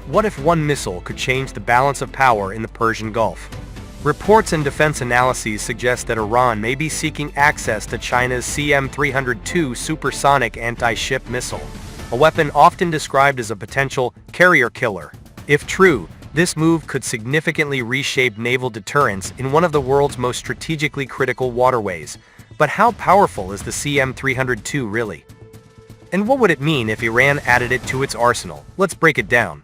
What if one missile could change the balance of power in the Persian Gulf? Reports and defense analyses suggest that Iran may be seeking access to China's CM-302 supersonic anti-ship missile, a weapon often described as a potential carrier killer. If true, this move could significantly reshape naval deterrence in one of the world's most strategically critical waterways. But how powerful is the CM-302 really? And what would it mean if Iran added it to its arsenal? Let's break it down.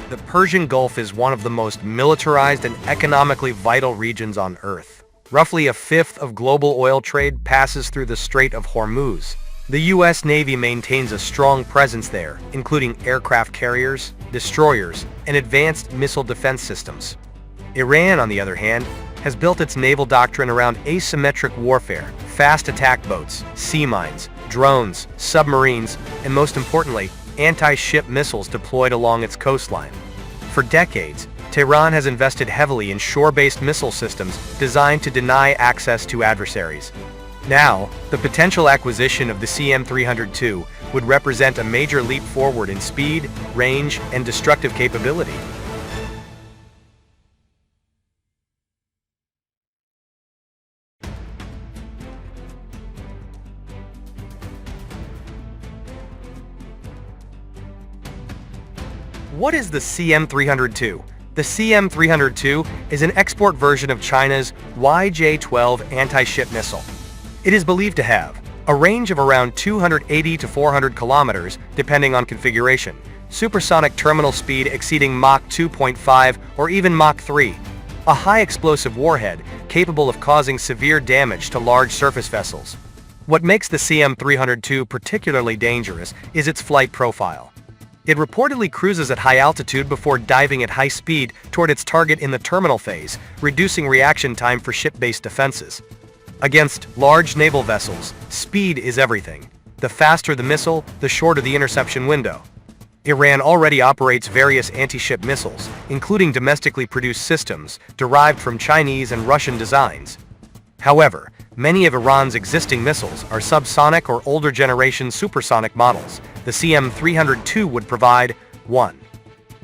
The Persian Gulf is one of the most militarized and economically vital regions on Earth. Roughly a fifth of global oil trade passes through the Strait of Hormuz. The U.S. Navy maintains a strong presence there, including aircraft carriers, destroyers, and advanced missile defense systems. Iran, on the other hand, has built its naval doctrine around asymmetric warfare, fast attack boats, sea mines, drones, submarines, and most importantly, anti-ship missiles deployed along its coastline. For decades, Tehran has invested heavily in shore-based missile systems designed to deny access to adversaries. Now, the potential acquisition of the CM-302 would represent a major leap forward in speed, range, and destructive capability. What is the CM-302? The CM-302 is an export version of China's YJ-12 anti-ship missile. It is believed to have a range of around 280 to 400 kilometers, depending on configuration, supersonic terminal speed exceeding Mach 2.5 or even Mach 3, a high explosive warhead capable of causing severe damage to large surface vessels. What makes the CM-302 particularly dangerous is its flight profile. It reportedly cruises at high altitude before diving at high speed toward its target in the terminal phase, reducing reaction time for ship-based defenses. Against large naval vessels, speed is everything. The faster the missile, the shorter the interception window. Iran already operates various anti-ship missiles, including domestically produced systems derived from Chinese and Russian designs. However, many of Iran's existing missiles are subsonic or older generation supersonic models. The CM-302 would provide 1.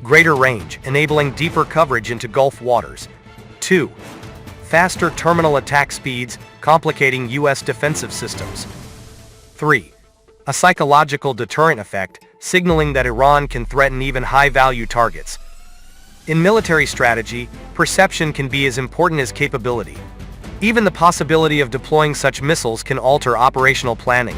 Greater range, enabling deeper coverage into Gulf waters. 2. Faster terminal attack speeds, complicating U.S. defensive systems. 3. A psychological deterrent effect, signaling that Iran can threaten even high-value targets. In military strategy, perception can be as important as capability. Even the possibility of deploying such missiles can alter operational planning.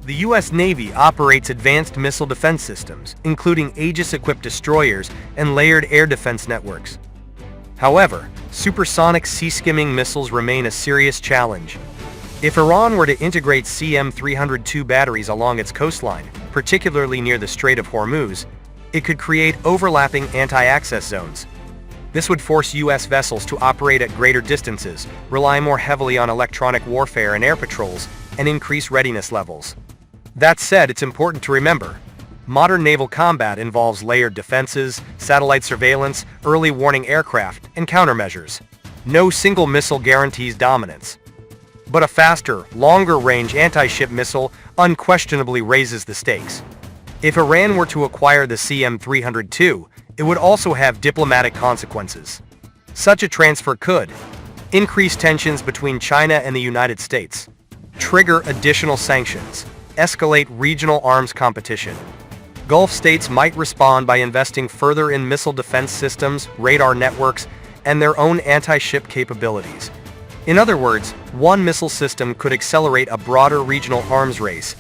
The U.S. Navy operates advanced missile defense systems, including Aegis-equipped destroyers and layered air defense networks. However, supersonic sea-skimming missiles remain a serious challenge. If Iran were to integrate CM-302 batteries along its coastline, particularly near the Strait of Hormuz, it could create overlapping anti-access zones. This would force U.S. vessels to operate at greater distances, rely more heavily on electronic warfare and air patrols, and increase readiness levels. That said, it's important to remember, modern naval combat involves layered defenses, satellite surveillance, early warning aircraft, and countermeasures. No single missile guarantees dominance. But a faster, longer-range anti-ship missile unquestionably raises the stakes. If Iran were to acquire the CM-302, it would also have diplomatic consequences. Such a transfer could increase tensions between China and the United States, trigger additional sanctions, escalate regional arms competition, Gulf states might respond by investing further in missile defense systems, radar networks, and their own anti-ship capabilities. In other words, one missile system could accelerate a broader regional arms race.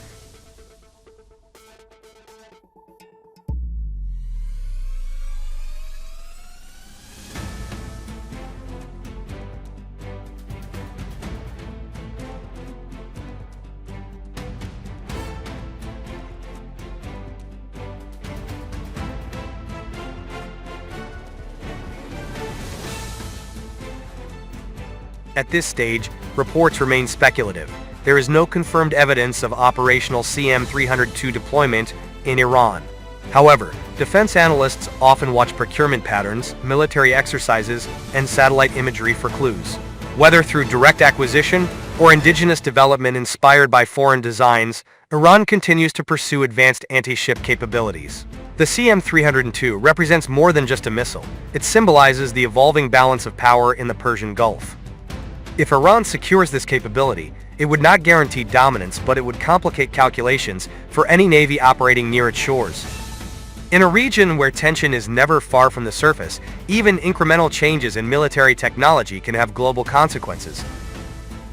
At this stage, reports remain speculative. There is no confirmed evidence of operational CM-302 deployment in Iran. However, defense analysts often watch procurement patterns, military exercises, and satellite imagery for clues. Whether through direct acquisition or indigenous development inspired by foreign designs, Iran continues to pursue advanced anti-ship capabilities. The CM-302 represents more than just a missile. It symbolizes the evolving balance of power in the Persian Gulf. If Iran secures this capability, it would not guarantee dominance, but it would complicate calculations for any navy operating near its shores. In a region where tension is never far from the surface, even incremental changes in military technology can have global consequences.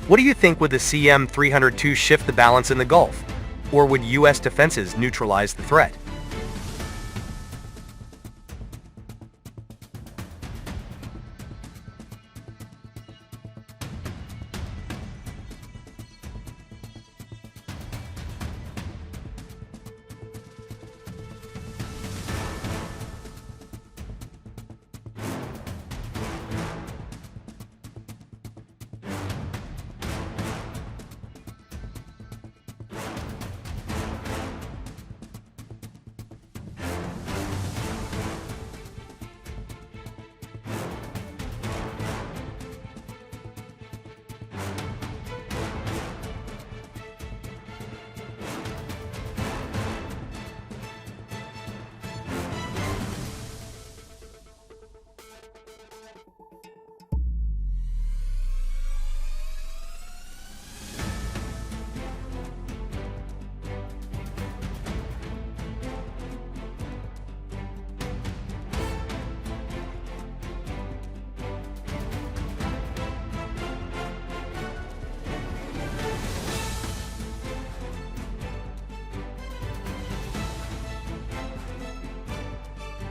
What do you think? Would the CM-302 shift the balance in the Gulf? Or would U.S. defenses neutralize the threat?